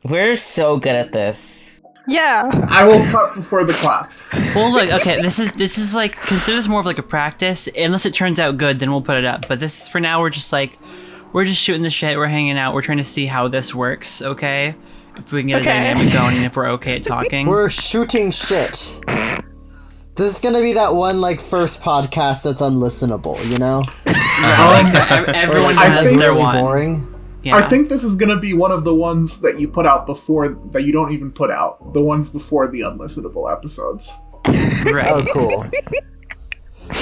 We're so good at this. Yeah. I will cut before the clap. Well, look, okay, this is like, consider this more of like a practice. Unless it turns out good, then we'll put it up. But this is, for now, we're just shooting the shit, we're hanging out, we're trying to see how this works, okay? If we can get a dynamic going and if we're okay at talking. We're shooting shit. This is gonna be that one, like, first podcast that's unlistenable, you know? Everyone like, has their really one. boring. Yeah. I think this is gonna be one of the ones that you put out before, that you don't even put out. The ones before the unlistenable episodes. Right. Oh, cool.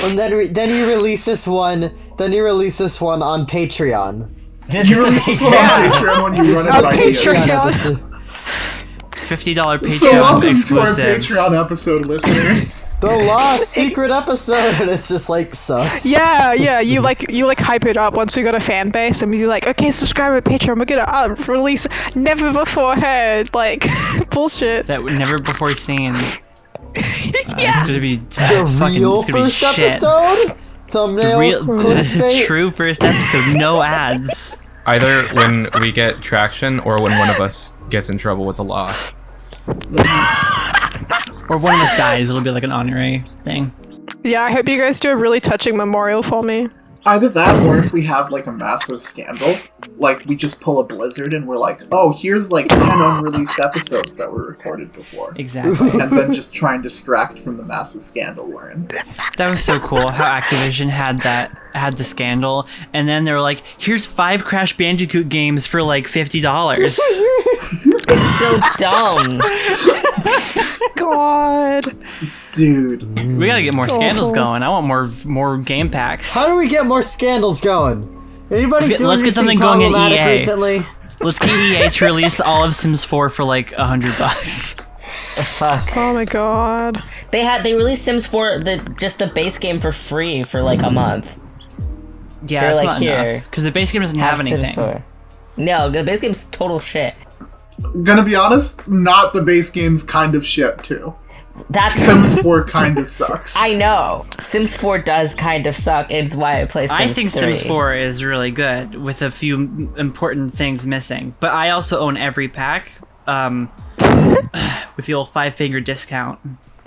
And then you release this one. Then you release this one on Patreon. You release this one on Patreon when you run out of ideas. Patreon. $50 Patreon So welcome exclusive. to our Patreon episode, listeners. The lost secret episode, and it's just like sucks. Yeah, you hype it up once we got a fan base, and we're like, okay, subscribe to Patreon. We're gonna release never before heard, like bullshit. That never before seen. Yeah. It's gonna be The real first episode. Thumbnail. The true first episode. No ads. Either when we get traction or when one of us gets in trouble with the law. Or if one of us dies, it'll be like an honorary thing. Yeah, I hope you guys do a really touching memorial for me. Either that, or if we have, like, a massive scandal, like, we just pull a blizzard and we're like, oh, here's, like, 10 unreleased episodes that were recorded before. Exactly. And then just try and distract from the massive scandal we're in. That was so cool how Activision had the scandal, and then they were like, here's 5 Crash Bandicoot games for like $50. It's so dumb. God. Dude. We gotta get more It's scandals awful. going. I want more game packs. How do we get more scandals going? Anybody Let's get do something anything going at problematic EA. recently? Let's get EA to release all of Sims 4 for like $100. Fuck. Oh my god. They released Sims 4, the base game for free for like a month. Yeah, They're that's like, not here, enough because the base game doesn't have Sims anything. 4. No, the base game's total shit. Gonna be honest, not the base game's kind of shit, too. That's Sims 4 kind of sucks. I know. Sims 4 does kind of suck. It's why I play Sims I think 3. Sims 4 is really good with a few important things missing. But I also own every pack with the old 5-finger discount.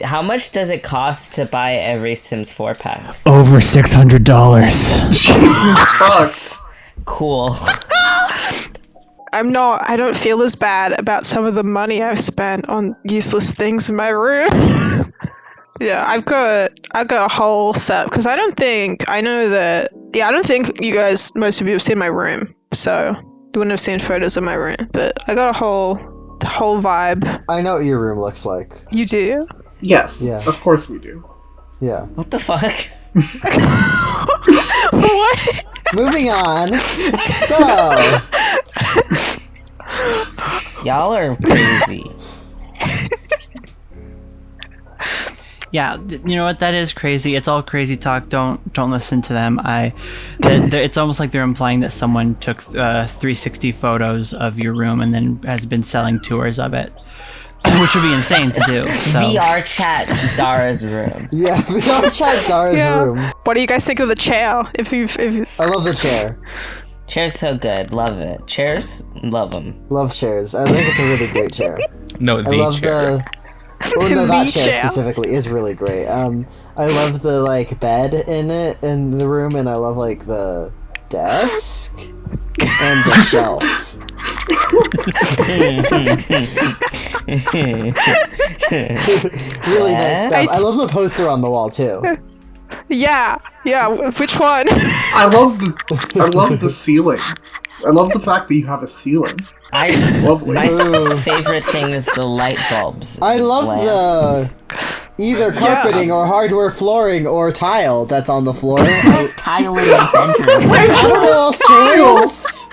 How much does it cost to buy every Sims 4 pack? Over $600. Jesus fuck. Cool. I don't feel as bad about some of the money I've spent on useless things in my room. Yeah, I've got a whole set, because I don't think you guys, most of you have seen my room, so you wouldn't have seen photos of my room, but I got a whole vibe. I know what your room looks like. You do? Yes, Yeah. of course we do. Yeah. What the fuck? What? Moving on. So, Y'all are crazy. Yeah, you know what? That is crazy. It's all crazy talk. Don't listen to them. It's almost like they're implying that someone took 360 photos of your room and then has been selling tours of it, which would be insane to do. So. VR chat Zara's room. yeah, we don't chat Zara's room. What do you guys think of the chair? If I love the chair. Chair's so good. Love it. Chairs? Love them. Love chairs. I think it's a really great chair. No, I the love chair. well, no, that The chair chair. specifically is really great. I love the like bed in the room, and I love like the desk and the shelf. Really nice stuff. I love the poster on the wall too. yeah, which one? I love the ceiling. I love the fact that you have a ceiling. Lovely. My Ooh. favorite thing is the light bulbs. I love lamps. the either carpeting or hardware flooring or tile that's on the floor. That's tile in the bedroom. I don't know Australians.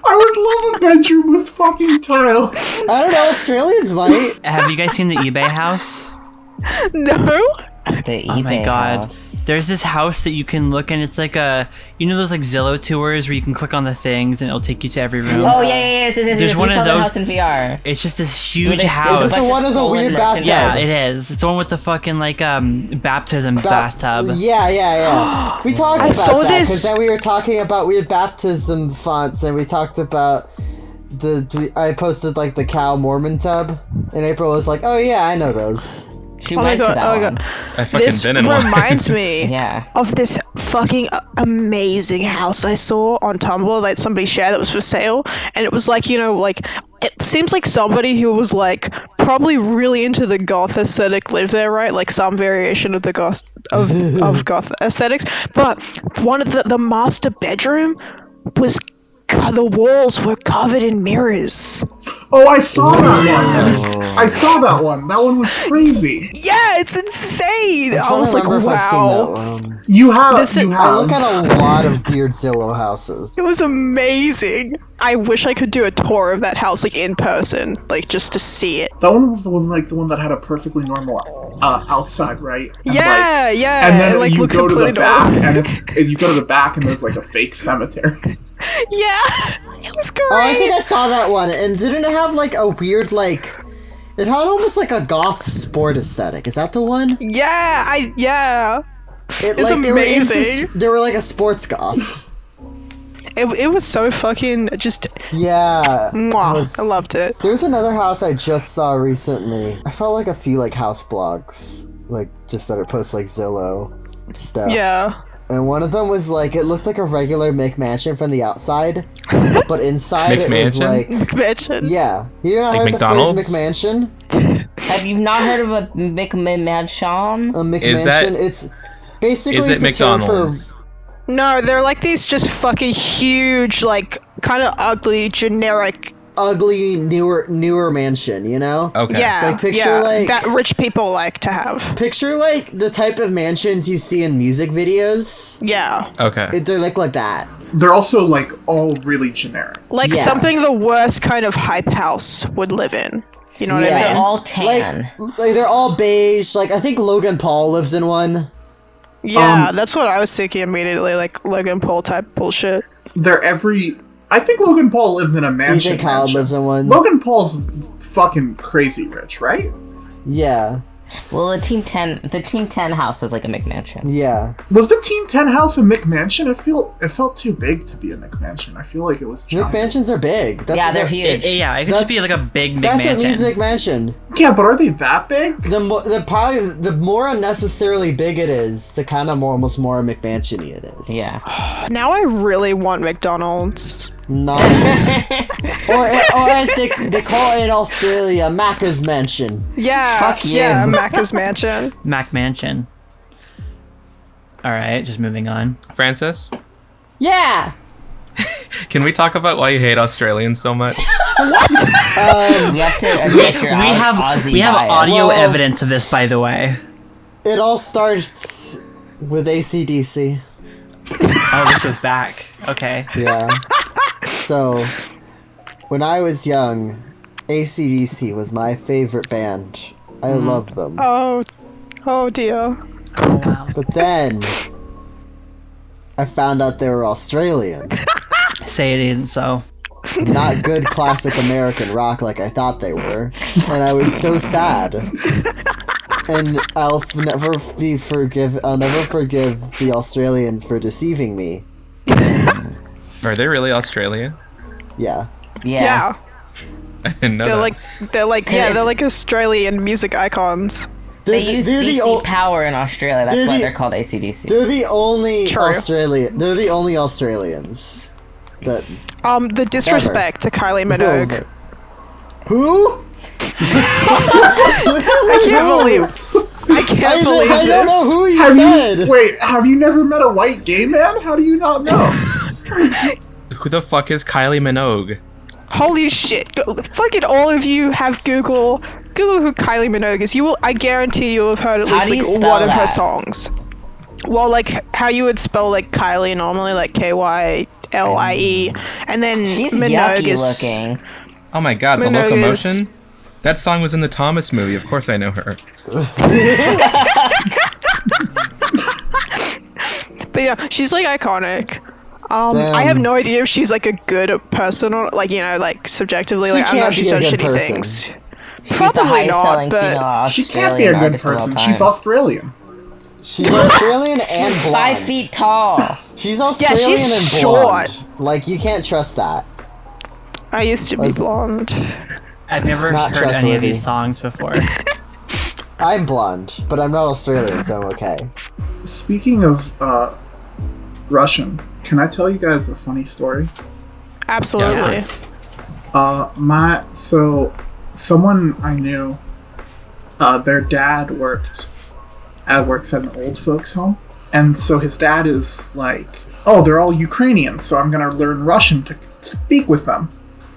I would love a bedroom with fucking tile. I don't know Australians might. Have you guys seen the eBay house? No. The eBay Oh my god. house. There's this house that you can look and it's like those like Zillow tours where you can click on the things and it'll take you to every room. Oh yeah. This There's we one of saw the those- house in VR. It's just this huge Is house. Is this the one of the full weird merchandise? bathtubs? Yeah, it is. It's the one with the fucking like baptism bathtub. Yeah. We talked I about saw that this. because then we were talking about weird baptism fonts, and we talked about I posted like the cow Mormon tub, and April was like, "Oh yeah, I know those." She went to that one. I fucking This been in one. reminds me Yeah. of this fucking amazing house I saw on Tumblr that somebody shared that was for sale, and it was like, like it seems like somebody who was like probably really into the goth aesthetic lived there, right? Like some variation of the goth of goth aesthetics, but one of the master bedroom was. The walls were covered in mirrors. Oh, I saw that one. I saw that one. That one was crazy. Yeah, it's insane. I was like, remember if I've seen that wow. one. You have. This is- you I look have. at a lot of weird Zillow houses. It was amazing. I wish I could do a tour of that house, like in person, like just to see it. That one was like the one that had a perfectly normal outside, right? And Yeah, like, yeah. And then like, you looked go to the completely back, normal. and you go to the back, and there's like a fake cemetery. Yeah, it was great. Oh, I think I saw that one, and didn't it have like a weird like? It had almost like a goth sport aesthetic. Is that the one? Yeah. It, It's amazing. They were like a sports goth. It was so fucking just. Yeah. Mwah, I loved it. There was another house I just saw recently. I felt like a few like house blogs, like just that it posts like Zillow stuff. Yeah. And one of them was like, it looked like a regular McMansion from the outside, but inside it was McMansion? like, Bitch. yeah. You know Like heard McDonald's? the phrase McMansion? Have you not heard of a McMansion? A McMansion. Is that- It's basically Is it it's a term McDonald's? No, they're like these just fucking huge, like kind of ugly, generic. ugly newer mansion. You know? Okay. Yeah, Like, picture, yeah, like- that rich people like to have. Picture like the type of mansions you see in music videos. Yeah, Okay. They look like that. They're also like all really generic. like Yeah. something the worst kind of hype house would live in. You know what Yeah. I They're mean? all tan. Like they're all beige. Like I think Logan Paul lives in one. Yeah, that's what I was thinking immediately, like Logan Paul type bullshit. They're every. I think Logan Paul lives in a mansion. DJ Khaled mansion. lives in one. Logan Paul's fucking crazy rich, right? Yeah, Well, the Team 10 house is like a McMansion. yeah. Was the Team 10 house a McMansion? It felt too big to be a McMansion. I feel like it was giant. McMansions are big. That's Yeah, what they're huge. Yeah, it could just be like a big That's what means McMansion. McMansion. Yeah, but are they that big? The more unnecessarily big it is, the kind of almost more McMansion-y it is. Yeah. Now I really want McDonald's. Not. or as they call it in Australia, Macca's Mansion. Yeah, Fuck you. yeah, Macca's Mansion. Mac Mansion. All right, just moving on. Francis, Yeah. can we talk about why you hate Australians so much? We have to address your Aussie We have bias. audio Well- evidence of this, by the way. It all starts with AC/DC. Oh, this goes back. Okay. Yeah. So, when I was young, AC/DC was my favorite band. I loved them. Oh dear. Oh wow. But then, I found out they were Australian. Say it isn't so. Not good classic American rock like I thought they were. And I was so sad. And I'll never forgive the Australians for deceiving me. Are they really Australian? Yeah. Yeah. Yeah, I didn't know they're that. like they're like Australian music icons. They use they're the DC o- power in Australia. That's they're why the- they're called ACDC. They're the only True. They're the only Australians that The disrespect to Kylie Minogue. Who? I can't believe I this. don't know who you Have said. you wait? Have you never met a white gay man? How do you not know? Who the fuck is Kylie Minogue? Holy shit! Fucking all of you have Google who Kylie Minogue is. You will. I guarantee you have heard at How least do you like spell one of her that? songs. Well, like how you would spell like Kylie normally, like Kylie, and then She's Minogue yucky is Oh looking. my god, the Minogue is- locomotion? That song was in the Thomas movie. Of course I know her. But yeah, she's like iconic. I Damn. have no idea if she's like a good person or like like subjectively. She Like I'm not can't she's be done a good shitty person. things. She's Probably the highest not, selling but female She Australian can't be a good artist of all person. time. She's Australian. She's Australian and She's blonde. 5 feet tall. She's Australian she's and blonde. short. Like you can't trust that. I used to be blonde. I've never Not heard any of trustworthy. these songs before. I'm blonde, but I'm not Australian, so I'm okay. Speaking of Russian, can I tell you guys a funny story? Absolutely. So someone I knew, their dad works at an old folks home, and so his dad is like, oh, they're all Ukrainians, so I'm gonna learn Russian to speak with them.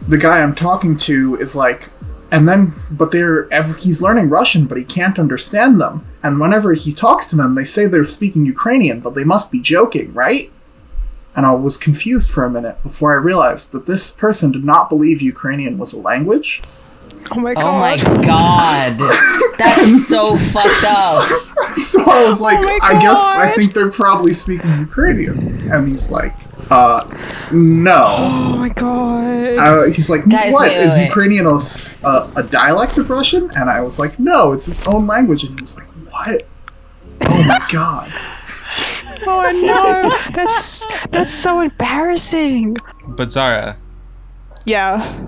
The guy I'm talking to is like, but he's learning Russian, but he can't understand them. And whenever he talks to them, they say they're speaking Ukrainian, but they must be joking, right? And I was confused for a minute before I realized that this person did not believe Ukrainian was a language. Oh my god. Oh my god. That's so fucked up. So I was like, Oh my I God. think they're probably speaking Ukrainian. And he's like, Oh no. my god. He's like, Guys, what? wait, Is wait. Ukrainian a dialect of Russian? And I was like, no, it's his own language. And he was like, what? Oh my god. Oh no. That's so embarrassing. But Zara, Yeah.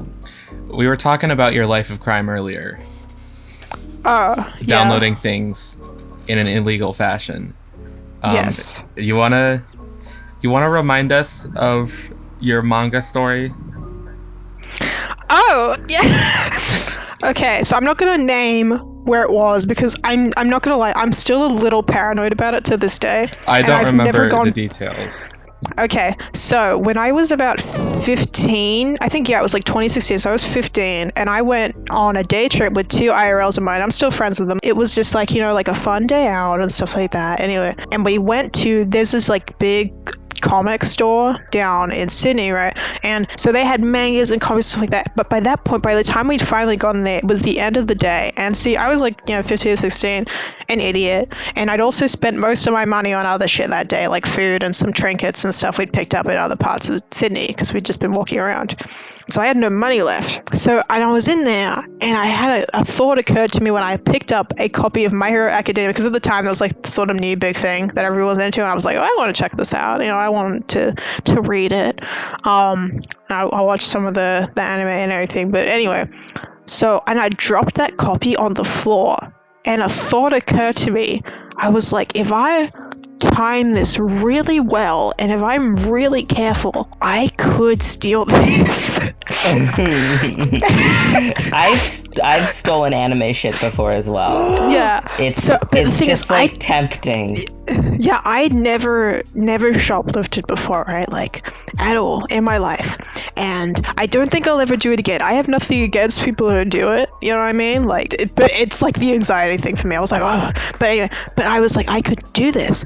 we were talking about your life of crime earlier. Yeah. Downloading things in an illegal fashion. Yes. You wanna remind us of your manga story? Oh, yeah. Okay, so I'm not gonna name where it was because I'm not gonna lie, I'm still a little paranoid about it to this day. I And don't I've remember never gone- the details. Okay, so when I was about 15, I think, it was like 2016, so I was 15, and I went on a day trip with two IRLs of mine. I'm still friends with them. It was just like, like a fun day out and stuff like that. Anyway, and we went to, there's this like big comic store down in Sydney, right? And so they had mangas and comics and stuff like that. But by that point, by the time we'd finally gotten there, it was the end of the day. And see, I was like, 15 or 16, an idiot. And I'd also spent most of my money on other shit that day, like food and some trinkets and stuff we'd picked up in other parts of Sydney because we'd just been walking around. So I had no money left. So and I was in there, and I had a thought occurred to me when I picked up a copy of My Hero Academia, because at the time it was like the sort of new big thing that everyone was into, and I was like, oh, I want to check this out. I wanted to read it. And I watched some of the anime and everything. But anyway, and I dropped that copy on the floor, and a thought occurred to me. I was like, if I time this really well, and if I'm really careful, I could steal this. I've stolen anime shit before as well. Yeah. It's So, but the it's thing just is, like tempting. Yeah, I'd never shoplifted before, right? Like, at all in my life. And I don't think I'll ever do it again. I have nothing against people who do it, you know what I mean? Like, but it's like the anxiety thing for me. I was like, oh, but anyway, but I was like, I could do this.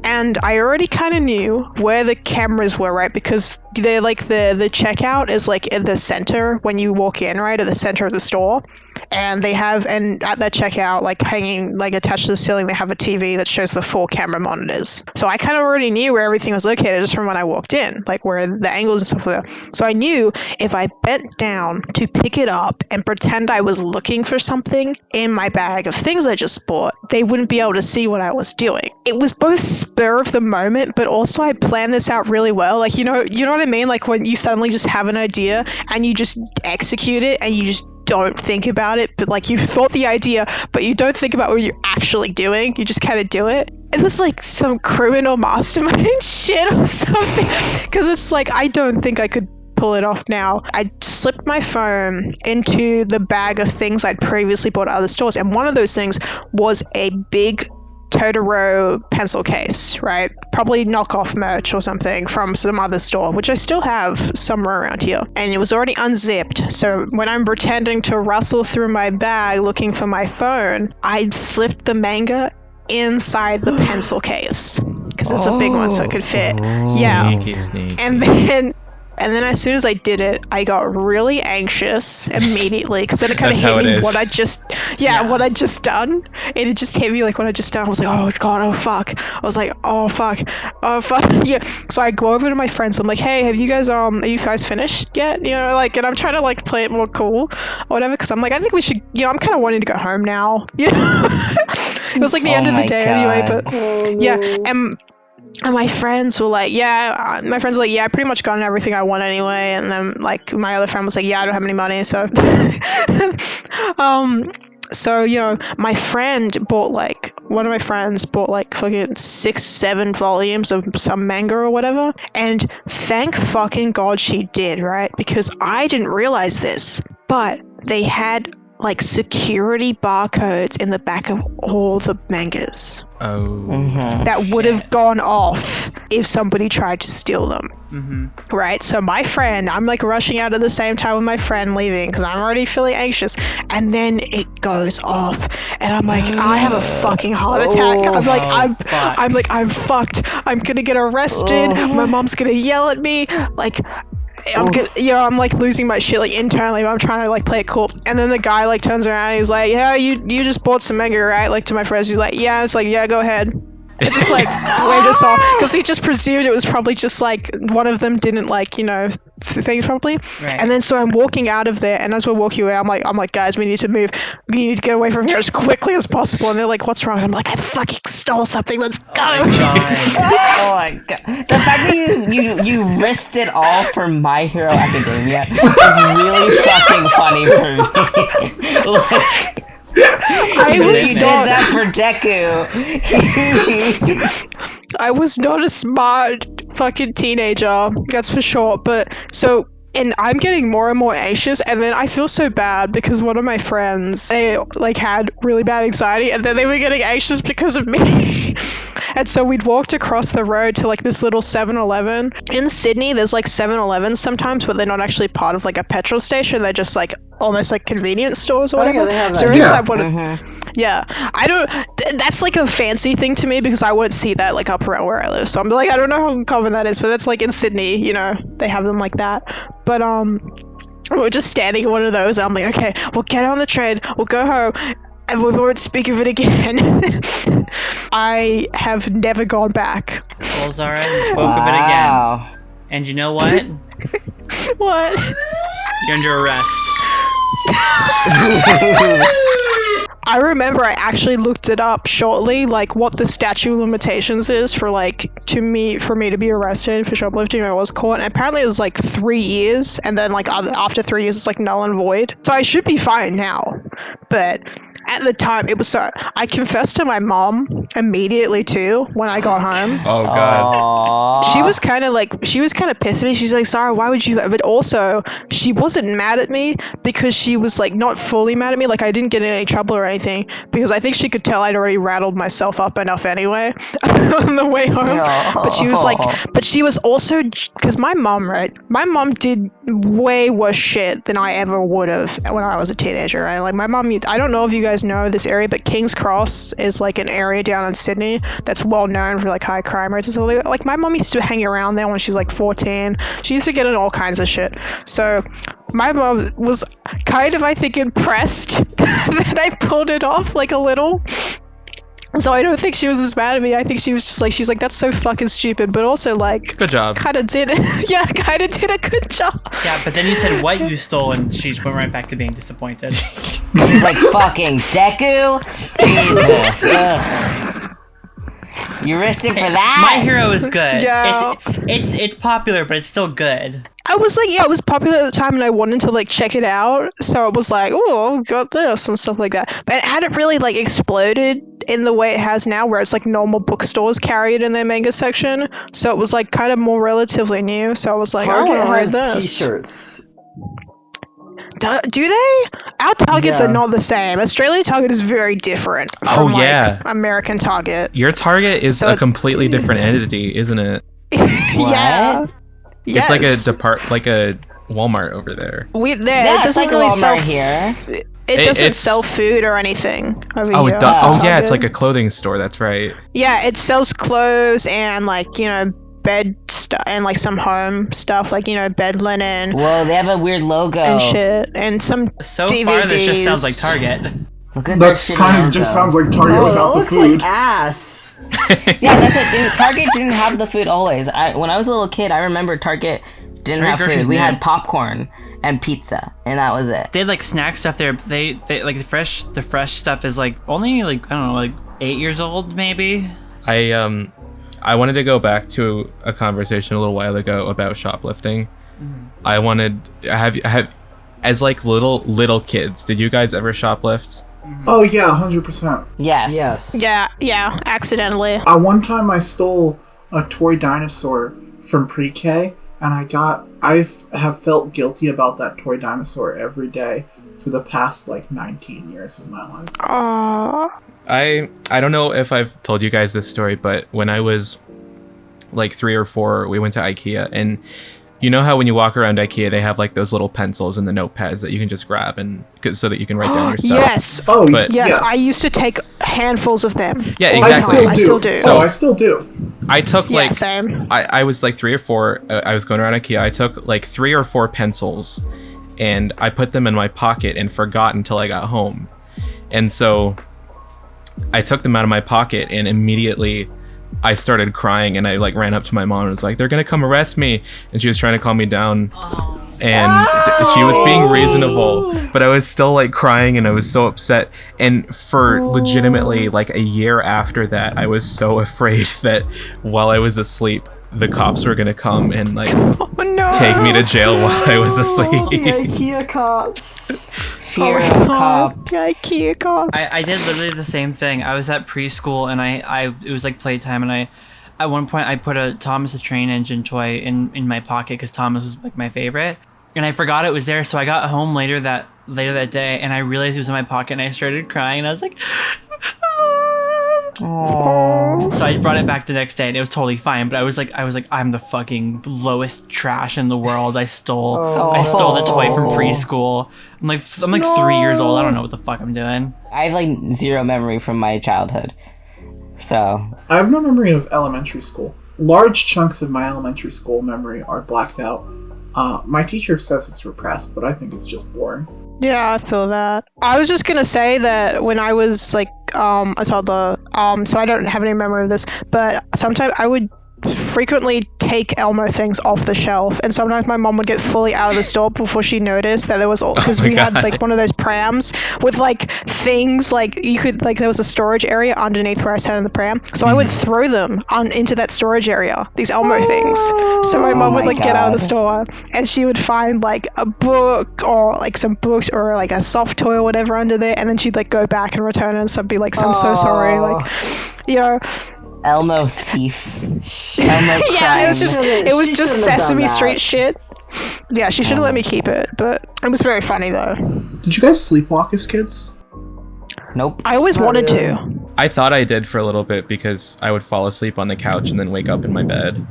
And I already kind of knew where the cameras were, right? Because they're like the checkout is like in the center when you walk in, right? At the center of the store. And at that checkout, like hanging, like attached to the ceiling, they have a TV that shows the 4 camera monitors. So I kind of already knew where everything was located just from when I walked in, like where the angles and stuff were. So I knew if I bent down to pick it up and pretend I was looking for something in my bag of things I just bought, they wouldn't be able to see what I was doing. It was both spur of the moment, but also I planned this out really well. Like, you know what I mean? Like when you suddenly just have an idea and you just execute it and you just don't think about it, but like you thought the idea, but you don't think about what you're actually doing. You just kind of do it. It was like some criminal mastermind shit or something. Because it's like, I don't think I could pull it off now. I slipped my phone into the bag of things I'd previously bought at other stores, and one of those things was a big Totoro pencil case, right? Probably knockoff merch or something from some other store, which I still have somewhere around here. And it was already unzipped. So when I'm pretending to rustle through my bag looking for my phone, I slipped the manga inside the pencil case because it's a big one, so it could fit. Yeah. Sneaky. And then as soon as I did it, I got really anxious immediately because then it kind of That's how hit it me is. what I just done. And it just hit me like what I just done. I was like, oh god, oh fuck. I was like, oh fuck. Yeah. So I go over to my friends. I'm like, hey, are you guys finished yet? And I'm trying to like play it more cool or whatever because I'm like, I think we should. I'm kind of wanting to go home now. It was like the end of the day anyway. But yeah, and And my friends were like, yeah, I pretty much gotten everything I want anyway. And then like my other friend was like, yeah, I don't have any money, so so my friend bought one of my friends bought like fucking 6-7 volumes of some manga or whatever, and thank fucking god she did, right? Because I didn't realize this, but they had like security barcodes in the back of all the mangas. Oh. That would have gone off if somebody tried to steal them. Right? So my friend, I'm like rushing out at the same time with my friend leaving because I'm already feeling anxious, and then it goes off and I'm like, I have a fucking heart attack. I'm fucked. I'm gonna get arrested. My mom's gonna yell at me. Like, I'm like losing my shit like internally, but I'm trying to like play it cool. And then the guy like turns around and he's like, yeah, you just bought some manga, right? Like to my friends, he's like, yeah. It's like, yeah, go ahead. It just like waved us off because he just presumed it was probably just like one of them didn't like things properly. Right. And then so I'm walking out of there, and as we're walking away, I'm like, guys, we need to move. We need to get away from here as quickly as possible. And they're like, what's wrong? And I'm like, I fucking stole something. Let's go. Oh my god! The fact that you risked it all for My Hero Academia is really fucking funny for me. Like, you did that for Deku. I was not a smart fucking teenager, that's for sure. But so, and I'm getting more and more anxious, and then I feel so bad because one of my friends, they like had really bad anxiety, and then they were getting anxious because of me. And so we'd walked across the road to like this little 7-Eleven. In Sydney, there's like 7-Elevens sometimes, but they're not actually part of like a petrol station. They're just like almost like convenience stores or whatever. Yeah, they have that. So inside yeah, I don't. That's like a fancy thing to me because I won't see that like up around where I live. So I'm like, I don't know how common that is, but that's like in Sydney, they have them like that. But we're just standing in one of those, and I'm like, okay, we'll get on the train, we'll go home, and we won't speak of it again. I have never gone back. Well, Zara, you spoke of it again. And you know what? What? You're under arrest. I remember I actually looked it up shortly, like what the statute of limitations is for for me to be arrested for shoplifting. I was caught, and apparently it was like 3 years, and then like after 3 years it's like null and void. So I should be fine now, but at the time it was so. I confessed to my mom immediately too when I got home. Oh god. She was kind of pissed at me. She's like, Sarah, why would you? But also, she wasn't mad at me because she was like not fully mad at me. Like I didn't get in any trouble or anything because I think she could tell I'd already rattled myself up enough anyway on the way home. But she was like, but she was also, because my mom did way worse shit than I ever would have when I was a teenager, right? Like my mom, I don't know if you guys know this area, but King's Cross is like an area down in Sydney that's well known for like high crime rates and stuff. Like my mom used to hang around there when she was like 14. She used to get in all kinds of shit. So my mom was kind of, I think, impressed that I pulled it off like a little. So I don't think she was as mad at me. I think she was just like, she's like, that's so fucking stupid, but also like, good job. Kind of did a good job. Yeah, but then you said what you stole, and she just went right back to being disappointed. She's like, fucking Deku? Jesus. Ugh. You risked it for that? My Hero is good. Yeah. It's popular, but it's still good. I was like, yeah, it was popular at the time, and I wanted to like check it out. So it was like, oh, I've got this and stuff like that. But it hadn't really like exploded in the way it has now, where it's like normal bookstores carry it in their manga section. So it was like kind of more relatively new. So I was like, Target I want to read has this. T-shirts. Do they? Our Targets Yeah. are not the same. Australian Target is very different from yeah. like American Target. Your Target is So a completely different entity, isn't it? Yeah. It's like Yes. like a Walmart over there. It Yeah, it's doesn't like really a sell. Walmart here. It doesn't it's- sell food or anything over Oh, here. it does. Oh, yeah, Target. it's like a clothing store. That's right. Yeah, it sells clothes and like bed stuff and like some home stuff like bed linen Whoa, they have a weird logo. and shit and some So DVDs. far, this just sounds like Target. Look at That's that kind of shitty just logo. sounds like Target Oh, without it the looks food. like ass. Yeah, that's it. Target didn't have the food always. When I was a little kid, I remember Target didn't Target have groceries food. We new. had popcorn and pizza, and that was it. They had like snack stuff there, but they like the fresh stuff is like only like I don't know, like 8 years old maybe. I I wanted to go back to a conversation a little while ago about shoplifting. I wanted have as like little kids, did you guys ever shoplift? Oh yeah, 100%. Yes. Yes. Yeah, accidentally. One time I stole a toy dinosaur from pre-K, and I have felt guilty about that toy dinosaur every day for the past like 19 years of my life. Aww. I don't know if I've told you guys this story, but when I was like 3 or 4, we went to IKEA, and you know how when you walk around IKEA, they have like those little pencils and the notepads that you can just grab so that you can write down your stuff. Yes. Oh, But- Yes, I used to take handfuls of them. Yeah, all the exactly. time. I still do. So- I still do. I took Yeah, like same. I was like 3 or 4. I was going around IKEA. I took like 3 or 4 pencils, and I put them in my pocket and forgot until I got home. And so I took them out of my pocket, and immediately I started crying, and I like ran up to my mom and was like, "They're gonna come arrest me," and she was trying to calm me down. And she was being reasonable, but I was still like crying, and I was so upset. And for legitimately like a year after that, I was so afraid that while I was asleep, the cops were gonna come and like Oh no. take me to jail while I was asleep. The IKEA cops. Fear of cops. IKEA cops. I did literally the same thing. I was at preschool and it was like playtime, and at one point I put a Thomas the Train Engine toy in my pocket because Thomas was like my favorite, and I forgot it was there. So I got home later that day, and I realized it was in my pocket, and I started crying, and I was like, Aww. so I brought it back the next day, and it was totally fine. But I was like, I'm the fucking lowest trash in the world. I stole the toy from preschool. I'm like 3 years old. I don't know what the fuck I'm doing. I have like zero memory from my childhood. So I have no memory of elementary school. Large chunks of my elementary school memory are blacked out. My teacher says it's repressed, but I think it's just boring. Yeah, I feel that. I was just gonna say that when I was like a toddler, so I don't have any memory of this, but sometimes I would frequently take Elmo things off the shelf, and sometimes my mom would get fully out of the store before she noticed that there was all, because we had like one of those prams with like things like you could like there was a storage area underneath where I sat in the pram, so I would throw them into that storage area, these Elmo things. So my mom would my like get out of the God. store, and she would find like a book or like some books or like a soft toy or whatever under there, and then she'd like go back and return it, and so be like, I'm so sorry, like, you know. Elmo thief. Elmo Yeah, it was crime. just She shouldn't have done Sesame that. Street shit. Yeah, she should have let me keep it, but it was very funny though. Did you guys sleepwalk as kids? Nope. I always wanted really. to. I thought I did for a little bit because I would fall asleep on the couch and then wake up in my bed.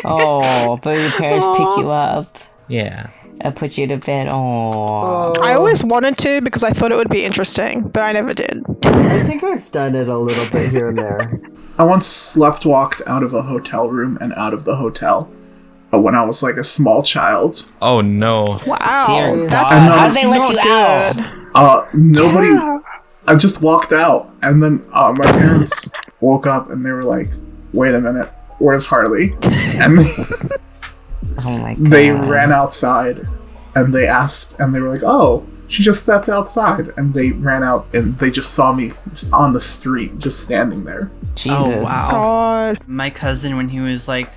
Oh, but your parents pick you up Yeah. and put you to bed. Oh. I always wanted to because I thought it would be interesting, but I never did. I think I've done it a little bit here and there. I once sleepwalked out of a hotel room and out of the hotel when I was like a small child. Oh no. Wow, Dear God. that's How'd they let not you good. out? Nobody. Yeah. I just walked out, and then my parents woke up and they were like, "Wait a minute, where's Harley?" And Oh my God. they ran outside, and they asked, and they were like, "Oh, she just stepped outside," and they ran out, and they just saw me on the street, just standing there. Jesus. Oh wow. God. My cousin, when he was like,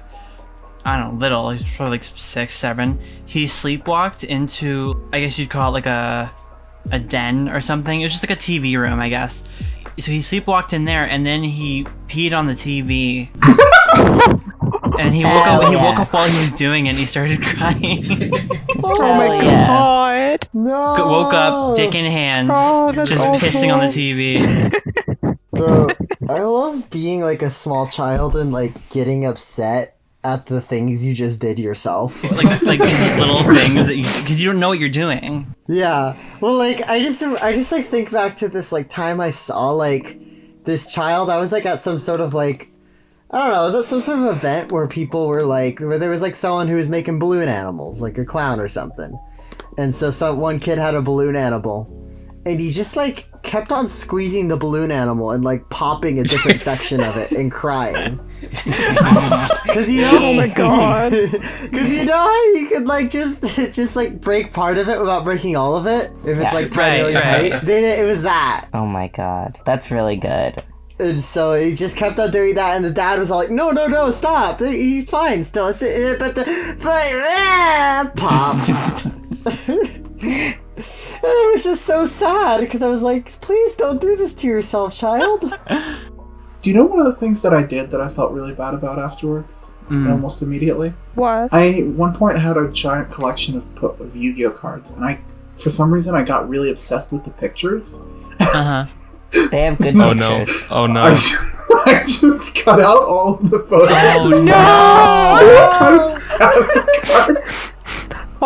I don't know, little, he was probably like 6, 7, he sleepwalked into, I guess you'd call it like a den or something. It was just like a TV room, I guess. So he sleepwalked in there, and then he peed on the TV. And he woke up. Hell He woke yeah. up while he was doing it, and he started crying. Oh Hell my yeah. God. No. Woke up, dick in hand, Oh, that's just pissing on the awful. TV. Bro, I love being like a small child and like getting upset at the things you just did yourself. like these little things that because you don't know what you're doing. Yeah. Well, like I just like think back to this like time I saw like this child. I was like at some sort of like I don't know. Was that some sort of event where people were like where there was like someone who was making balloon animals, like a clown or something, and so one kid had a balloon animal, and he just like kept on squeezing the balloon animal and like popping a different section of it and crying. Cause you know, Oh my God. Cause you know how you could like just like break part of it without breaking all of it if it's Yeah. like tied really Right. tight. Then it was that. Oh my God. That's really good. And so he just kept on doing that, and the dad was all like, no, stop. He's fine still. Pop. And it was just so sad, because I was like, please don't do this to yourself, child. Do you know one of the things that I did that I felt really bad about afterwards? Almost immediately? What? I, at one point, had a giant collection of Yu-Gi-Oh cards, and for some reason, I got really obsessed with the pictures. Uh-huh. They have good Oh no! pictures. Oh no! I just cut out all of the photos.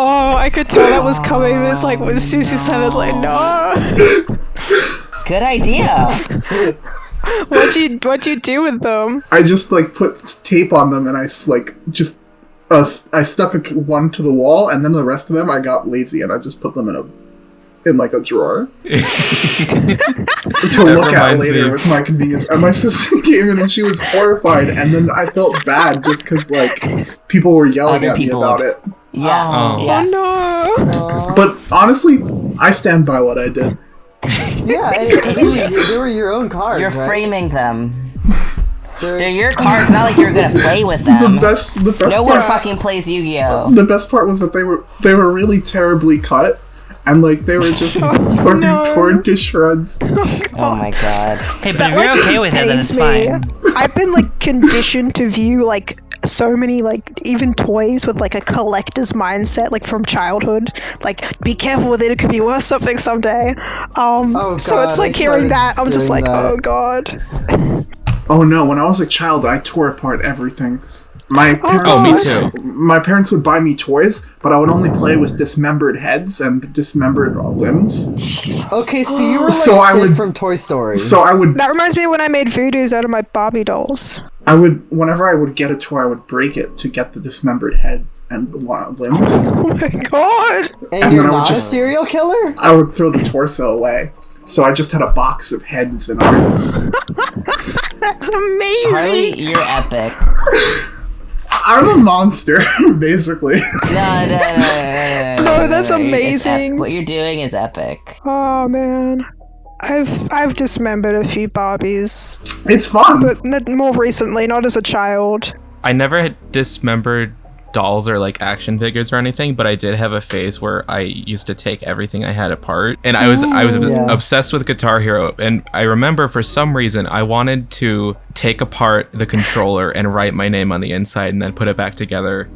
Oh, I could tell that was coming. It was like when Susie said, I was like, no. Good idea. What'd you do with them? I just put tape on them, and I I stuck one to the wall, and then the rest of them I got lazy, and I just put them in a drawer to look at later with my convenience. And my sister came in and she was horrified, and then I felt bad just because people were yelling at me about it. Yeah. Oh. Yeah. Oh no. But honestly, I stand by what I did. Yeah, they were your own cards, You're right? framing them. They're your cards, not like you're gonna play with them. The best No one part, fucking plays Yu-Gi-Oh! the best part was that they were really terribly cut, and they were just fucking torn to shreds. Oh my god. Hey, but if you're okay with it, then it's fine. I've been conditioned to view so many even toys with a collector's mindset from childhood. Be careful with it, it could be worth something someday. So it's hearing that, I'm just oh god. Oh no, when I was a child, I tore apart everything. My parents, Oh, me too. My parents would buy me toys, but I would only play with dismembered heads and dismembered limbs. Okay, so you were So I Sid would- from Toy Story. So I would, That reminds me of when I made voodoos out of my Barbie dolls. whenever I would get a toy, I would break it to get the dismembered head and limbs. Oh my god. and you're then I would not a just- serial killer? I would throw the torso away. So I just had a box of heads and arms. That's amazing. Harley, you're epic. I'm a monster, basically. No. Oh, that's It's amazing. what you're doing is epic. Oh man. I've dismembered a few Barbies, It's fun. but more recently, not as a child. I never had dismembered dolls or action figures or anything, but I did have a phase where I used to take everything I had apart, and I was Yeah. obsessed with Guitar Hero. And I remember for some reason I wanted to take apart the controller and write my name on the inside and then put it back together.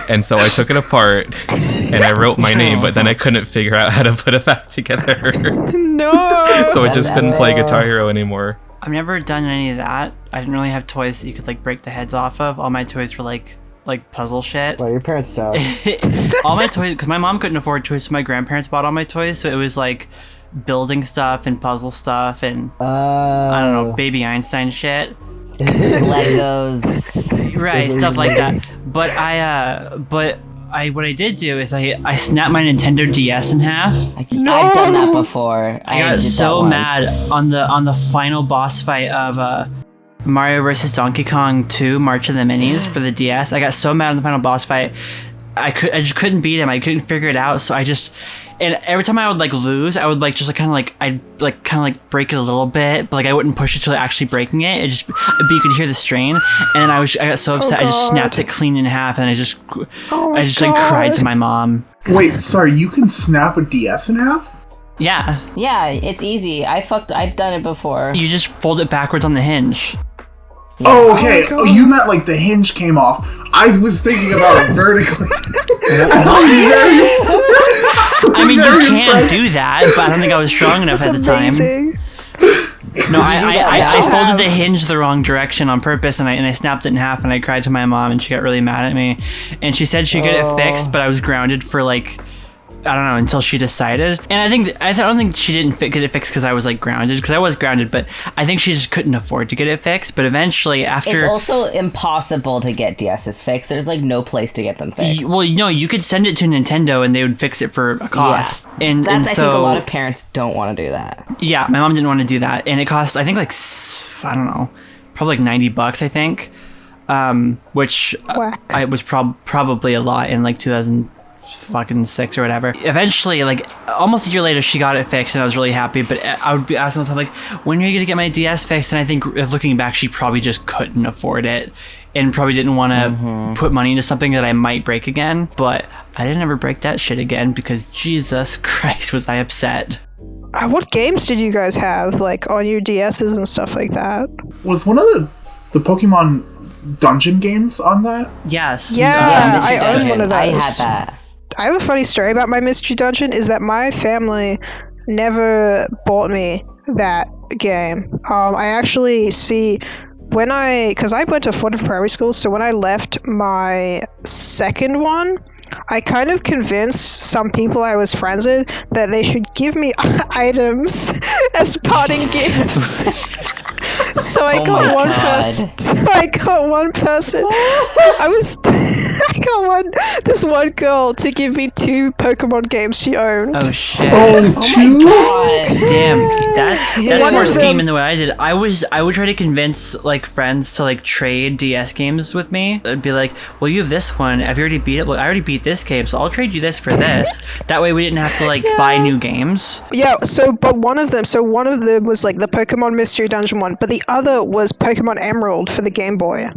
And so I took it apart and I wrote my name, but then I couldn't figure out how to put it back together. No. So I just couldn't play Guitar Hero anymore. I've never done any of that. I didn't really have toys that you could break the heads off of. All my toys were like puzzle shit. Well, your parents suck. All my toys, because my mom couldn't afford toys, so my grandparents bought all my toys. So it was building stuff and puzzle stuff and I don't know, baby Einstein shit. Legos. Right, stuff like that. But what I did do is I snapped my Nintendo DS in half. I've done that before. I got so mad on the final boss fight of Mario vs. Donkey Kong 2 March of the Minis for the DS. I got so mad on the final boss fight. I just couldn't beat him. I couldn't figure it out. So and every time I would lose, I would I'd break it a little bit, but I wouldn't push it till actually breaking it. But you could hear the strain, and I got so upset. I just snapped it clean in half, and I just cried to my mom. Wait, sorry, you can snap a DS in half? Yeah, Yeah, it's easy. I've done it before. you just fold it backwards on the hinge. Oh, okay. Oh my God. You meant the hinge came off. I was thinking about it vertically. I mean, you can do that, but I don't think I was strong enough at the time. Amazing. No, I folded the hinge the wrong direction on purpose, and I snapped it in half, and I cried to my mom, and she got really mad at me, and she said she'd get it fixed, but I was grounded for I don't know, until she decided. And I don't think she didn't get it fixed because I was grounded, because I was grounded, but I think she just couldn't afford to get it fixed. But eventually, after It's also impossible to get DSs fixed. There's no place to get them fixed. well, no, you could send it to Nintendo and they would fix it for a cost. Yeah. And I so think a lot of parents don't want to do that. yeah, my mom didn't want to do that, and it cost I think I don't know, probably $90 I think, which Whack. I was probably a lot in 2005 fucking 6 or whatever. Eventually, like almost a year later, she got it fixed, and I was really happy. But I would be asking myself like, when are you gonna get my DS fixed? And I think looking back, she probably just couldn't afford it, and probably didn't want to put money into something that I might break again. But I didn't ever break that shit again because Jesus Christ, was I upset. What games did you guys have, like, on your DSs and stuff like that? Was one of the Pokemon dungeon games on that? Yes. Yeah, Mystery I owned Dungeon. one of those. I had that. I have a funny story about my Mystery Dungeon, is that my family never bought me that game. I actually because I went to Fort Prairie School, so when I left my second one, I kind of convinced some people I was friends with that they should give me items as parting gifts. So I got one person. I got this one girl to give me 2 Pokemon games she owned. Oh shit. Oh, two? Damn, that's One more of them- scheming than what I did. I would try to convince like friends to like trade DS games with me. I'd be like, well, you have this one. Have you already beat it? Well, I already beat this game, so I'll trade you this for this. That way we didn't have to like buy new games. Yeah, but one of them was like the Pokemon Mystery Dungeon one, but the other was Pokemon Emerald for the Game Boy.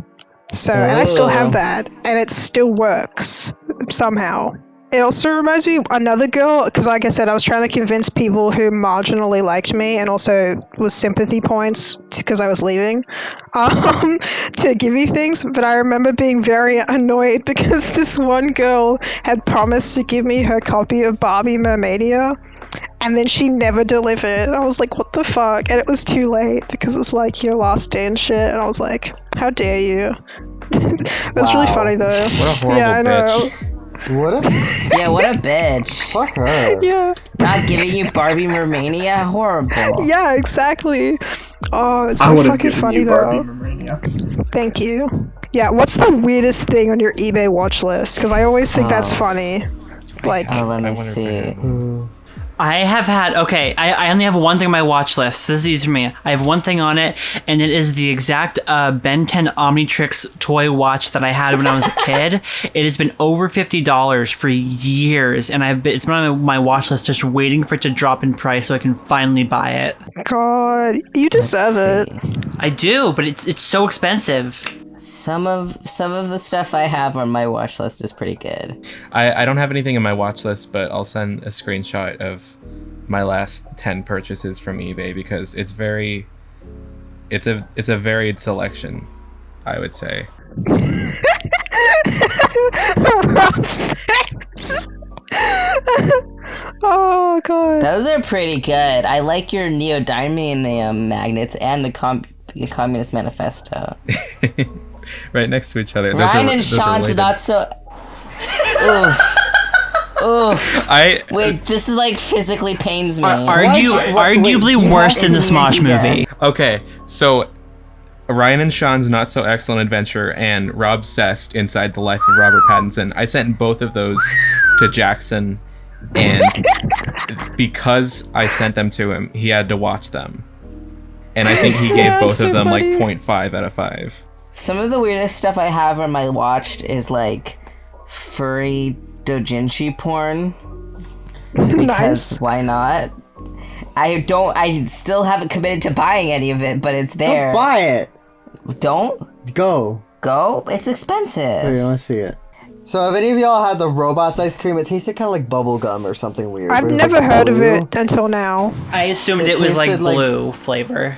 So, and I still have that, and it still works somehow. It also reminds me of another girl, because like I said, I was trying to convince people who marginally liked me and also was sympathy points because I was leaving to give me things. But I remember being very annoyed because this one girl had promised to give me her copy of Barbie Mermaidia, and then she never delivered. I was like, what the fuck? And it was too late because it's like your last day and shit. And I was like, how dare you? It was really funny though. What a horrible Yeah, I know. bitch. What a Yeah, what a bitch. fuck her. Yeah. Not giving you Barbie Mermania? Horrible. Yeah, exactly. Oh, it's I so would have fucking given funny you Barbie though. Mermania. Thank you. Yeah, what's the weirdest thing on your eBay watch list? Because I always think that's funny. Like, Oh, let me wonder if see. I have had, I only have one thing on my watch list. This is easy for me. I have one thing on it, and it is the exact Ben 10 Omnitrix toy watch that I had when I was a kid. It has been over $50 for years, and it's been on my watch list just waiting for it to drop in price so I can finally buy it. God, you deserve it. I do, but it's so expensive. Some of the stuff I have on my watch list is pretty good. I don't have anything in my watch list, but I'll send a screenshot of my last 10 purchases from eBay because it's a varied selection, I would say. Oh god. Those are pretty good. I like your neodymium magnets and the Communist Manifesto. Right next to each other. Ryan and those are Sean's related. not so. Oof. Oof. I Wait, this is like physically pains me. Arguably wait, worse you than the have- Smosh movie. okay. So Ryan and Sean's Not So Excellent Adventure and Rob Cest Inside the Life of Robert Pattinson. I sent both of those to Jackson, and because I sent them to him, he had to watch them. And I think he gave both so of them funny. like 0.5 out of 5. Some of the weirdest stuff I have on my watch is like furry doujinshi porn. Because Nice. why not? I still haven't committed to buying any of it, but it's there. Don't buy it. Don't Go. go. It's expensive. Wait, I want to see it. So have any of y'all had the robots ice cream? It tasted kind of like bubble gum or something weird. I've but it was, never like, heard of blue. it until now. I assumed It it was like tasted like- blue flavor,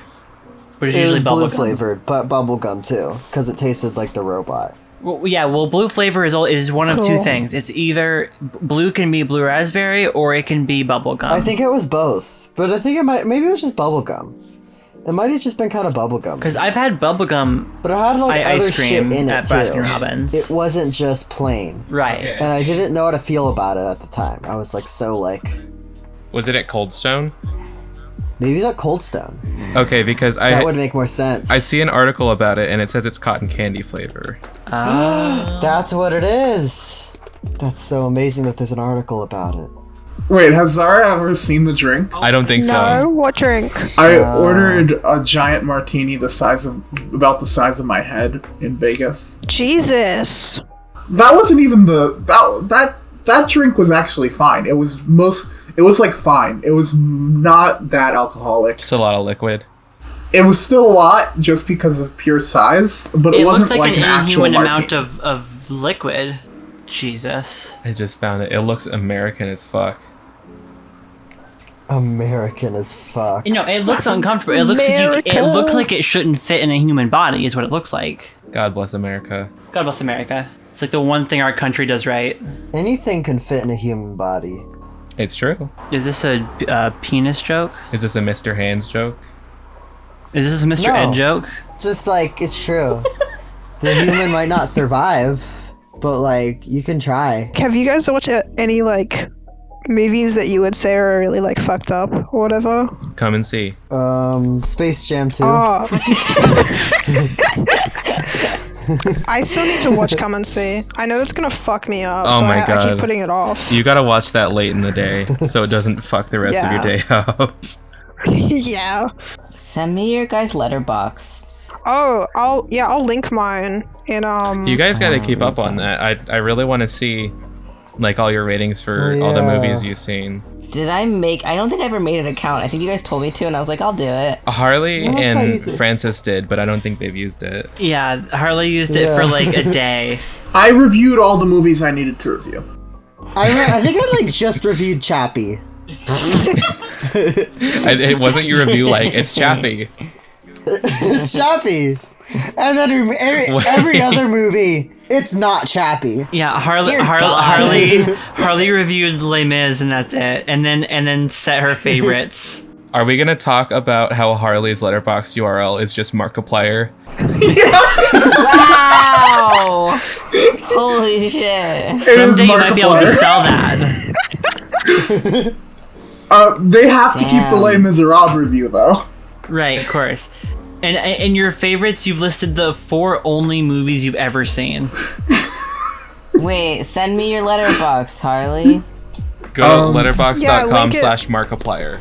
which is It usually was blue bubblegum. flavored, but bubble gum too, because it tasted like the robot. Well, yeah, blue flavor is one of two Cool. things. It's either blue can be blue raspberry or it can be bubblegum. I think it was both, but I think maybe it was just bubble gum. It might have just been kind of bubble gum. Because I've had bubblegum But it had like other ice cream shit in it at too. Baskin Robbins. It wasn't just plain. Right. And I didn't know how to feel about it at the time. I was like so like, Was it at Cold Stone? maybe it's at Cold Stone. Okay, because That would make more sense. I see an article about it and it says it's cotton candy flavor. That's what it is. That's so amazing that there's an article about it. Wait, has Zara ever seen the drink? I don't think No, so. what drink? I ordered a giant martini about the size of my head in Vegas. Jesus. That wasn't even that that drink was actually fine. It was like fine. It was not that alcoholic. Just a lot of liquid. It was still a lot just because of pure size, but it wasn't looked like an an actual inhuman martini. amount of liquid. Jesus. I just found it. It looks American as fuck. American as fuck. You know, it looks uncomfortable. It looks like it shouldn't fit in a human body. Is what it looks like. God bless America. God bless America. It's like the one thing our country does right. Anything can fit in a human body. It's true. Is this a penis joke? Is this a Mr. Hands joke? Is this a Mr. No. Ed joke? Just like, it's true. The human might not survive, but like, you can try. Have you guys watched any like movies that you would say are really like fucked up or whatever? Come and see. Space Jam 2. Oh. I still need to watch Come and See. I know it's gonna fuck me up, Oh so my I God. keep putting it off. You gotta watch that late in the day so it doesn't fuck the rest of your day up. Yeah. Send me your guys' letterboxd. Oh, I'll link mine in You guys gotta keep up on that. I really want to see like all your ratings for all the Yeah. movies you've seen. I don't think I ever made an account. I think you guys told me to, and I was like, I'll do it. Harley Well, that's how you and do. Francis did, but I don't think they've used it. Yeah, Harley used it for Yeah. like a day. I reviewed all the movies I needed to review. I think I like just reviewed Chappie. It wasn't your review like, it's Chappie. It's Chappie. And then every other movie, it's not Chappie. Yeah, Harley Dear Harley reviewed Les Mis and that's it. And then set her favorites. Are we gonna talk about how Harley's letterbox URL is just Markiplier? Wow! Holy shit. Someday you might be able to Markiplier. sell that. They have to keep the Damn. Les Miserables review though. Right, of course. And in your favorites, you've listed the 4 only movies you've ever seen. Wait, send me your letterbox, Harley. Go to Yeah, link it. letterbox.com/Markiplier.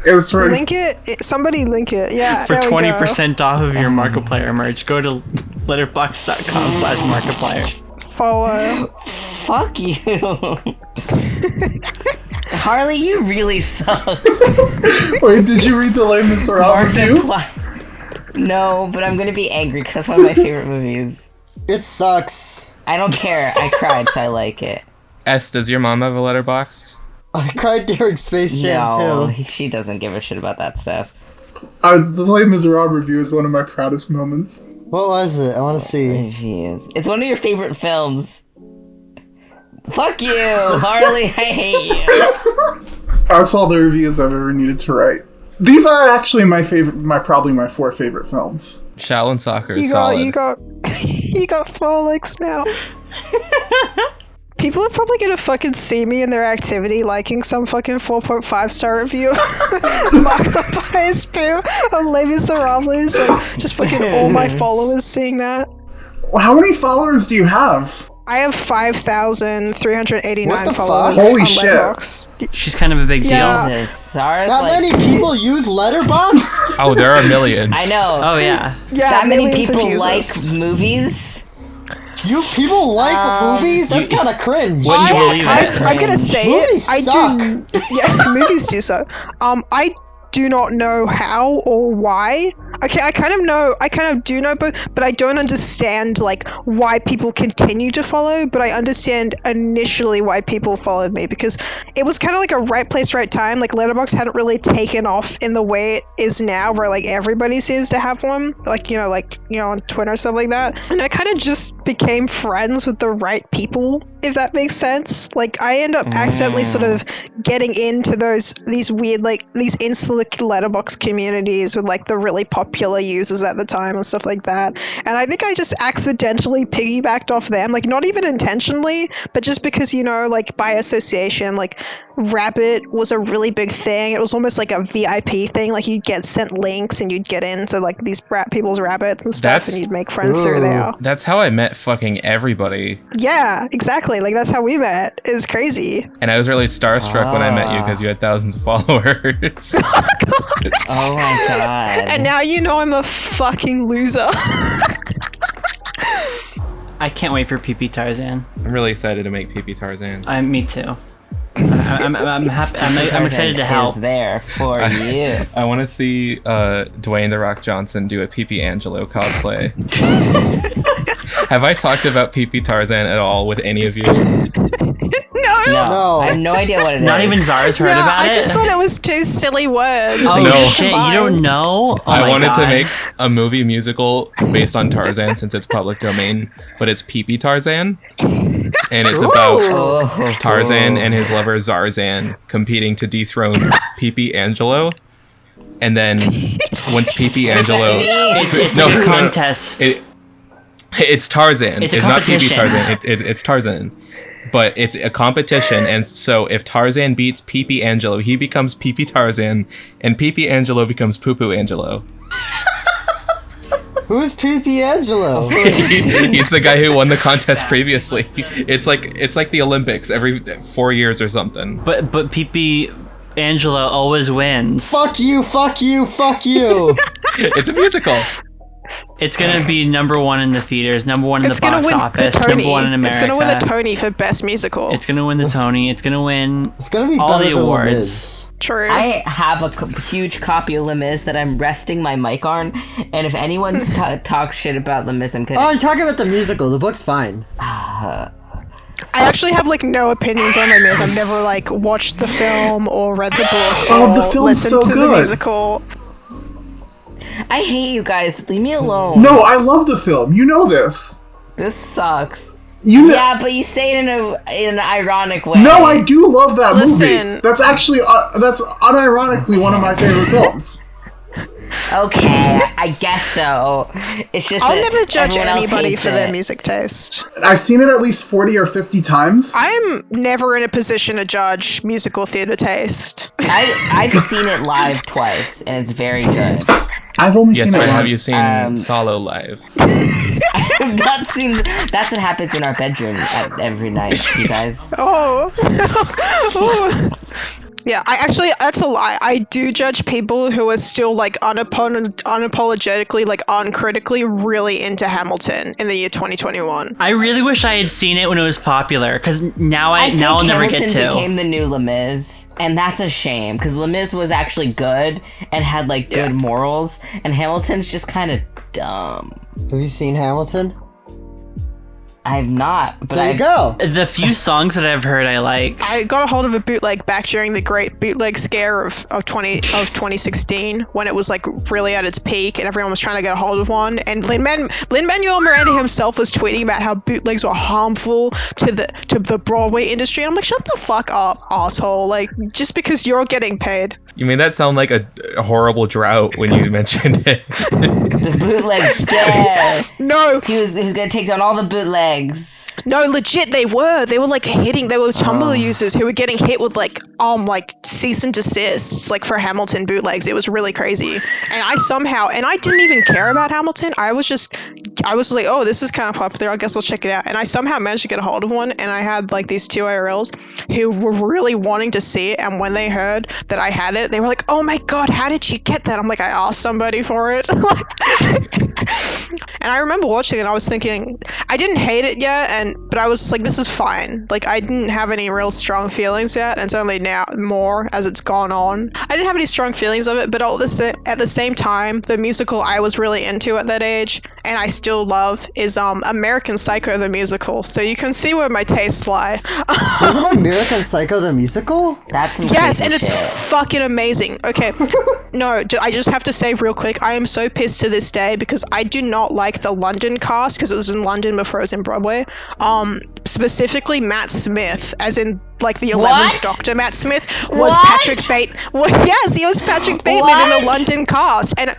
It's for Link it. Somebody link it. Yeah. For there we go. 20% off of your Markiplier merch, go to letterbox.com/Markiplier. Follow. Fuck you. Harley, you really suck. Wait, did you read the Les Miserables review? No, but I'm gonna be angry because that's one of my favorite movies. It sucks. I don't care. I cried, so I like it. S, does your mom have a letterbox? I cried during Space Jam No, too. she doesn't give a shit about that stuff. The Les Miserables review is one of my proudest moments. What was it? I want to see. Jeez. It's one of your favorite films. Fuck you, Harley. I hate you. That's all the reviews I've ever needed to write. These are actually probably my 4 favorite films. Shaolin Soccer is You solid. got 4 likes now. People are probably gonna fucking see me in their activity liking some fucking 4.5-star review marked up by a spew on Les Miserables, and just fucking all my followers seeing that. How many followers do you have? I have 5,389 What the fuck? followers Holy on shit. Letterboxd. She's kind of a big Yeah. deal. Jesus, Zara's That like, many people use Letterboxd? Oh, there are millions. I know. Oh yeah. Yeah, that many millions of people like users. movies. You people like movies? That's kind of cringe. Wouldn't you believe it? I'm gonna say Movies it. suck. Yeah, movies do so. I do not know how or why. Okay, I kind of do know, but I don't understand like why people continue to follow. But I understand initially why people followed me, because it was kind of like a right place, right time. Like Letterboxd hadn't really taken off in the way it is now, where like everybody seems to have one. Like on Twitter and stuff like that. And I kind of just became friends with the right people, if that makes sense. Like I end up accidentally sort of getting into these weird these insular Letterboxd communities with like the really popular users at the time and stuff like that. And I think I just accidentally piggybacked off them, like not even intentionally, but just because, like by association, like Rabbit was a really big thing. It was almost like a VIP thing. Like you'd get sent links and you'd get into like these people's Rabbits and stuff, and you'd make friends through there. That's how I met fucking everybody. Yeah, exactly. Like that's how we met. It's crazy. And I was really starstruck when I met you because you had thousands of followers. Oh my god. And now you know I'm a fucking loser. I can't wait for PP Tarzan. I'm really excited to make PP Tarzan. Me too. I'm happy. I'm excited to help. Is there for you. I want to see Dwayne The Rock Johnson do a PP Angelo cosplay. Have I talked about PP Tarzan at all with any of you? No. I have no idea what it is. Not even Zara's heard about I it. just thought it was two silly words. Oh No. shit! You don't know? Oh I my wanted to God. make a movie musical based on Tarzan since it's public domain, but it's PP Tarzan, and it's about Oh. Tarzan and his lover Zarzan competing to dethrone PP Angelo, and then once PP Angelo, It's No, like no, a no. contest. It's Tarzan. It's a not PP competition. Tarzan. It's Tarzan. But it's a competition, and so if Tarzan beats PP Angelo, he becomes PP Tarzan, and PP Angelo becomes Poo Poo Angelo. Who's PP Angelo? He's the guy who won the contest previously. It's like the Olympics every 4 years or something. But PP Angelo always wins. Fuck you, fuck you, fuck you. It's a musical. It's gonna be number one in the theaters, number one in It's the gonna box win office, the Tony. number one in America. It's gonna win the Tony for best musical. It's gonna win the Tony. It's gonna win It's gonna be all better the than awards. Liz. True. I have a huge copy of Les Mis that I'm resting my mic on, and if anyone talks shit about Les Mis, I'm Oh, gonna. I'm talking about the musical. The book's fine. I actually have like no opinions on Les Mis. I've never like watched the film or read the book. Oh, or the film's listened so to good. the musical. I hate you guys. Leave me alone. No, I love the film. You know this. This sucks. You know. Yeah, but you say it in an ironic way. No, I do love that Listen. movie. That's actually that's unironically one of my favorite films. Okay, I guess so. It's just I'll that never judge everyone else anybody hates for their it. music taste. I've seen it at least 40 or 50 times. I'm never in a position to judge musical theater taste. I've seen it live twice, and it's very good. I've only Yes, seen it but live. have you seen Um, Solo live? I've not seen. That's what happens in our bedroom every night, you guys. Oh. Yeah, I actually, that's a lie. I do judge people who are still like unapologetically, like uncritically really into Hamilton in the year 2021. I really wish I had seen it when it was popular, because now I think I'll never Hamilton get to. became the new Les Mis, and that's a shame because Les Mis was actually good and had like good morals, and Hamilton's just kind of dumb. Have you seen Hamilton? I have not, but There you go. The few songs that I've heard I like. I got a hold of a bootleg back during the great bootleg scare of 2016 when it was like really at its peak and everyone was trying to get a hold of one. And Lin-Manuel Miranda himself was tweeting about how bootlegs were harmful to the Broadway industry. And I'm like, shut the fuck up, asshole! Like just because you're getting paid. You made that sound like a horrible drought when you mentioned it. the bootleg scare. No, He was gonna take down all the bootlegs. no, legit, they were like hitting. There was Tumblr users who were getting hit with like cease and desists like for Hamilton bootlegs. It was really crazy. And I didn't even care about Hamilton. I was like, oh, this is kind of popular. I guess I'll check it out. And I somehow managed to get a hold of one. And I had like these two IRLs who were really wanting to see it. And when they heard that I had it, they were like, oh my god, how did you get that? I'm like, I asked somebody for it. And I remember watching it and I was thinking, I didn't hate it yet, but I was just like, this is fine. Like, I didn't have any real strong feelings yet, and it's only now more as it's gone on. I didn't have any strong feelings of it, but at the same time, the musical I was really into at that age, and I still love, is American Psycho the musical. So you can see where my tastes lie. Isn't American Psycho the musical? That's some Yes, crazy and it's shit. fucking amazing. Okay, no, I just have to say real quick, I am so pissed to this day because I do not like the London cast because it was in London before it was in Broadway. Specifically Matt Smith, as in like the 11th What? Doctor. Matt Smith was What? Patrick Bateman. Well, yes, he was Patrick Bateman in the What? London cast, and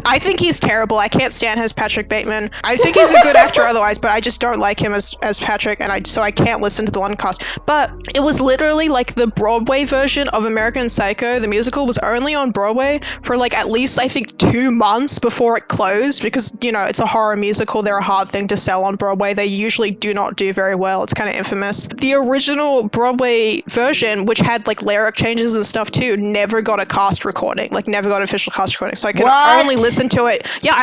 I think he's terrible. I can't stand his Patrick Bateman. I think he's a good actor otherwise, but I just don't like him as Patrick, and so I can't listen to the London cast. But it was literally like the Broadway version of American Psycho. The musical was only on Broadway for like at least I think 2 months before it closed because, you know, it's a horror musical. They're a hard thing to sell on Broadway. They usually do not do very well. It's kind of infamous. The original Broadway version, which had like lyric changes and stuff too, never got a cast recording, like never got official cast recording. So I can What? only only listen to it. Yeah,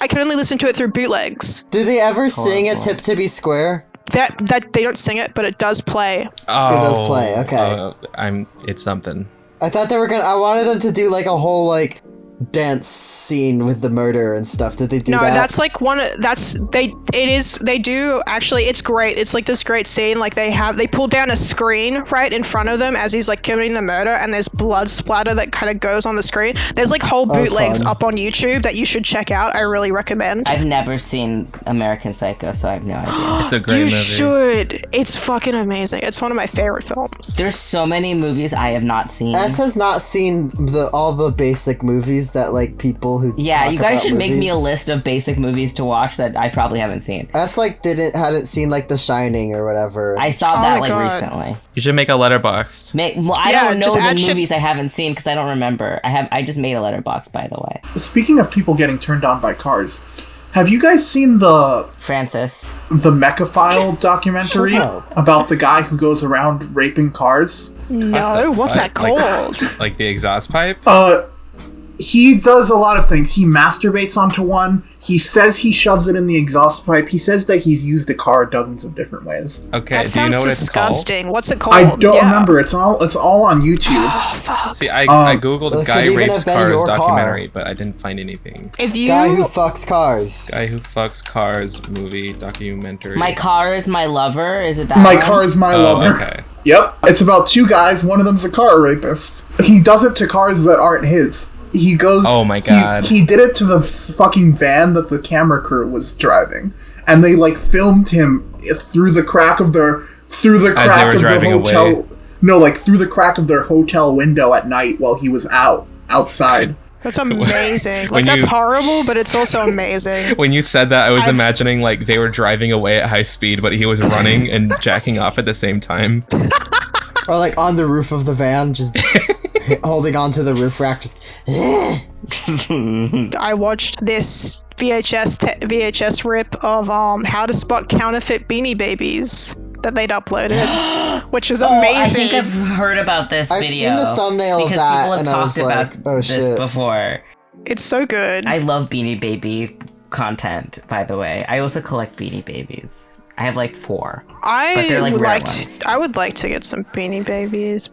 I can only listen to it through bootlegs. Do they ever sing "It's Hip to Be Square"? That they don't sing it, but it does play. Oh, It does play, okay. It's something. I thought they were gonna. I wanted them to do like a whole like dance scene with the murder and stuff. Did they do No, that? that's like they do actually. It's great. It's like this great scene. Like they pull down a screen right in front of them as he's like committing the murder, and there's blood splatter that kind of goes on the screen. There's like whole That was bootlegs fun. up on YouTube that you should check out. I really recommend. I've never seen American Psycho, so I have no idea. It's a great You movie. should. It's fucking amazing. It's one of my favorite films. There's so many movies I have not seen. S has not seen all the basic movies that like people who Yeah, talk you guys about should make me a movies- list of basic movies to watch that I probably haven't seen. S like hadn't seen like The Shining or whatever. I saw Oh that my like God. recently. You should make a letterbox. Well, I Yeah, don't know just the add shit- movies I haven't seen because I don't remember. I just made a letterbox, by the way. Speaking of people getting turned on by cars, have you guys seen the Francis. Mechaphile documentary Shut up. about the guy who goes around raping cars? No, what's that called? Like the exhaust pipe? He does a lot of things. He masturbates onto one. He says he shoves it in the exhaust pipe. He says that he's used a car dozens of different ways. Okay, That do you sounds know what it's called? disgusting. What's it called? I don't Yeah. remember. It's all on YouTube. Oh, fuck. See, I googled it guy could even rapes have been cars your car. documentary, but I didn't find anything. If you Guy who fucks cars. Guy who fucks cars movie documentary. My car is my lover. Is it that My one? car is my Oh, lover. okay. Yep. It's about two guys. One of them's a car rapist. He does it to cars that aren't his. He goes. Oh my God. He did it to the fucking van that the camera crew was driving, and they like filmed him through the crack of their As they were driving hotel. away. No, like through the crack of their hotel window at night while he was outside. That's amazing. When Like, that's you- horrible, but it's also amazing. When you said that, I was imagining like they were driving away at high speed, but he was running and jacking off at the same time. Or like on the roof of the van, just holding onto the roof rack, just I watched this VHS rip of How to Spot Counterfeit Beanie Babies that they'd uploaded, which is amazing. I think I've heard about this I've video. seen the thumbnail of because that, people have and I talked was about like, oh, this shit. before. It's so good. I love Beanie Baby content, by the way. I also collect Beanie Babies. I have like 4. But they're, like, would rare like ones. to, I would like to get some Beanie Babies.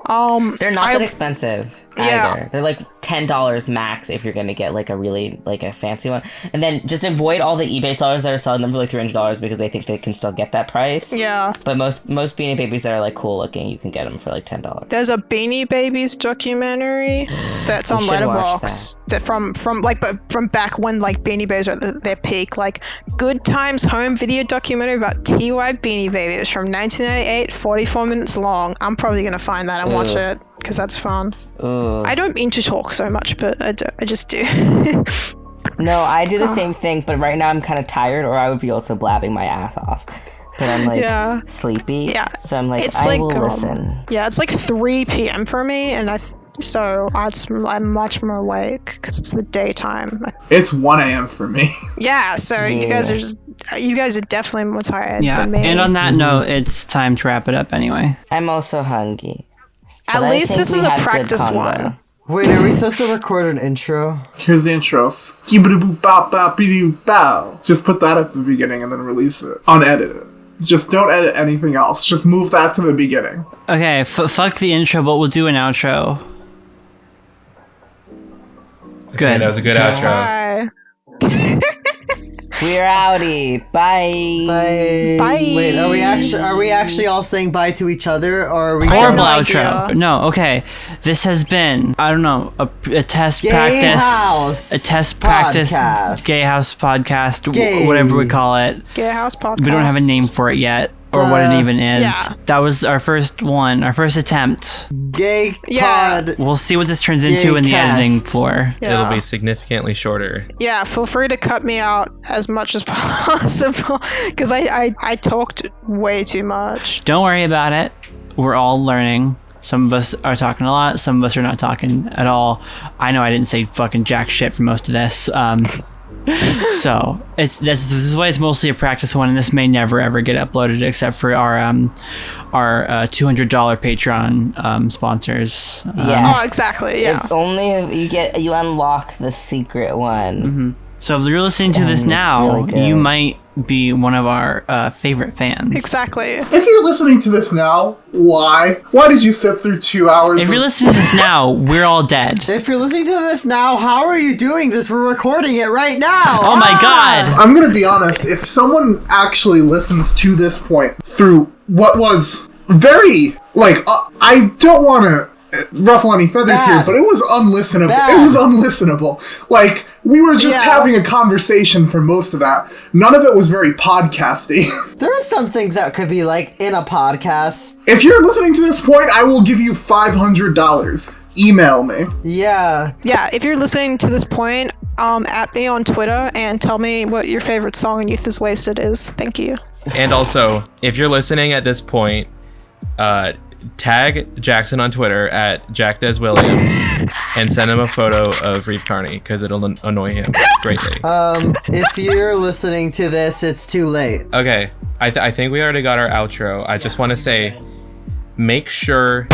They're not I- that expensive Yeah. either. They're like $10 max if you're gonna get like a really like a fancy one. And then just avoid all the eBay sellers that are selling them for like $300 because they think they can still get that price. Yeah. But most Beanie Babies that are like cool looking, you can get them for like $10. There's a Beanie Babies documentary that's on should watch Letterboxd that from back when like Beanie Babies are at their peak, like Good Times home video documentary about TY Beanie Babies from 1998, 44 minutes long. I'm probably gonna find that and watch Ooh. it because that's fun. Ooh. I don't mean to talk so much, but I just do. No, I do the same thing, but right now I'm kind of tired, or I would be also blabbing my ass off. But I'm like Yeah. sleepy, Yeah. so I'm like, It's I like, will listen. Yeah, it's like 3 p.m. for me, and I'm much more awake because it's the daytime. It's 1 a.m. for me. Yeah, so you Yeah. guys are definitely more tired Yeah. than me. And on that note, it's time to wrap it up anyway. I'm also hungry. At But I least think this we is a had good practice convo. one. Wait, are we supposed to record an intro? Here's the intro. Skibidi-boop-bop-bop-bidi-bow. Just put that at the beginning and then release it. Unedit it. Just don't edit anything else. Just move that to the beginning. Okay, fuck the intro, but we'll do an outro. Good. Okay, that was a good outro. Bye. We're outie. Bye. Bye. Bye. Wait, are we actually all saying bye to each other, or are we? Horrible no outro. idea. No, okay. This has been, I don't know, a test Gay practice. House A test practice. podcast. Gay house podcast. Gay. Whatever we call it. Gay House Podcast. We don't have a name for it yet, or what it even is. yeah. That was our first one, our first attempt. Gay Yeah. pod. We'll see what this turns into in the cast. editing floor. Yeah. It'll be significantly shorter. Yeah, feel free to cut me out as much as possible because I talked way too much. Don't worry about it. We're all learning. Some of us are talking a lot. Some of us are not talking at all. I know I didn't say fucking jack shit for most of this. So this is why it's mostly a practice one, and this may never ever get uploaded except for our $200 Patreon sponsors. Yeah. Oh, exactly. Yeah. If only if you unlock the secret one. So if you're listening to this It's now, really good. you might be one of our favorite fans. Exactly. If you're listening to this now, why? Why did you sit through 2 hours? If you're listening to this now, we're all dead. If you're listening to this now, how are you doing this? We're recording it right now. Oh my god! I'm gonna be honest, if someone actually listens to this point through what was very, I don't want to ruffle any feathers here, but it was unlistenable. Bad. It was unlistenable. Like, we were just having a conversation for most of that. None of it was very podcasty. There are some things that could be like in a podcast. If you're listening to this point, I will give you $500. Email me. Yeah. Yeah. If you're listening to this point, at me on Twitter and tell me what your favorite song in Youth is Wasted is. Thank you. And also, if you're listening at this point, tag Jackson on Twitter at JackDesWilliams and send him a photo of Reeve Carney because it'll annoy him greatly. If you're listening to this, it's too late. Okay, I think we already got our outro. I just want to say, make sure